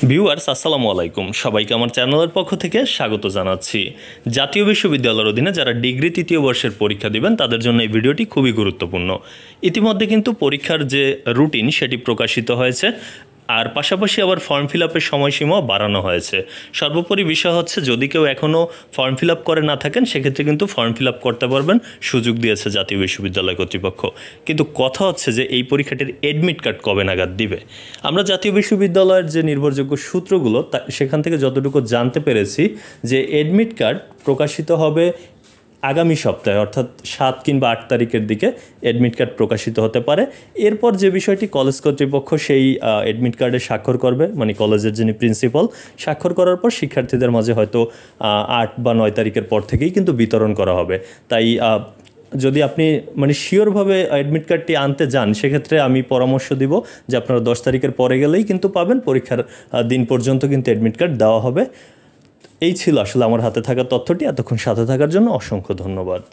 Viewers আসসালামু আলাইকুম, সবাইকে আমার চ্যানেলের পক্ষ থেকে স্বাগত জানাচ্ছি। জাতীয় বিশ্ববিদ্যালয়ের অধীনে যারা ডিগ্রি তৃতীয় বর্ষের পরীক্ষা দিবেন তাদের জন্য এই ভিডিওটি খুবই গুরুত্বপূর্ণ। ইতিমধ্যে কিন্তু পরীক্ষার যে রুটিন সেটি প্রকাশিত হয়েছে, আর পাশাপাশি আবার ফর্ম ফিল আপের সময়সীমাও বাড়ানো হয়েছে। সর্বোপরি বিষয় হচ্ছে, যদি কেউ এখনও ফর্ম ফিল আপ করে না থাকেন সেক্ষেত্রে কিন্তু ফর্ম ফিল আপ করতে পারবেন, সুযোগ দিয়েছে জাতীয় বিশ্ববিদ্যালয় কর্তৃপক্ষ। কিন্তু কথা হচ্ছে যে এই পরীক্ষাটির অ্যাডমিট কার্ড কবে নাগাদ দিবে। আমরা জাতীয় বিশ্ববিদ্যালয়ের যে নির্ভরযোগ্য সূত্রগুলো সেখান থেকে যতটুকু জানতে পেরেছি যে অ্যাডমিট কার্ড প্রকাশিত হবে আগামী সপ্তাহে, অর্থাৎ 7 কিংবা 8 তারিখের দিকে অ্যাডমিট কার্ড প্রকাশিত হতে পারে। এরপর যে বিষয়টি, কলেজ কর্তৃপক্ষ সেই অ্যাডমিট কার্ডে স্বাক্ষর করবে, মানে কলেজের যিনি প্রিন্সিপাল, স্বাক্ষর করার পর শিক্ষার্থীদের মাঝে হয়তো 8 বা 9 তারিখের পর থেকেই কিন্তু বিতরণ করা হবে। তাই যদি আপনি মানে শিওরভাবে অ্যাডমিট কার্ডটি আনতে যান সেক্ষেত্রে আমি পরামর্শ দিব যে আপনারা 10 তারিখের পরে গেলেই কিন্তু পাবেন। পরীক্ষার দিন পর্যন্ত কিন্তু অ্যাডমিট কার্ড দেওয়া হবে। এই ছিল আসলে আমার হাতে থাকা তথ্যটি। এতক্ষণ সাথে থাকার জন্য অসংখ্য ধন্যবাদ।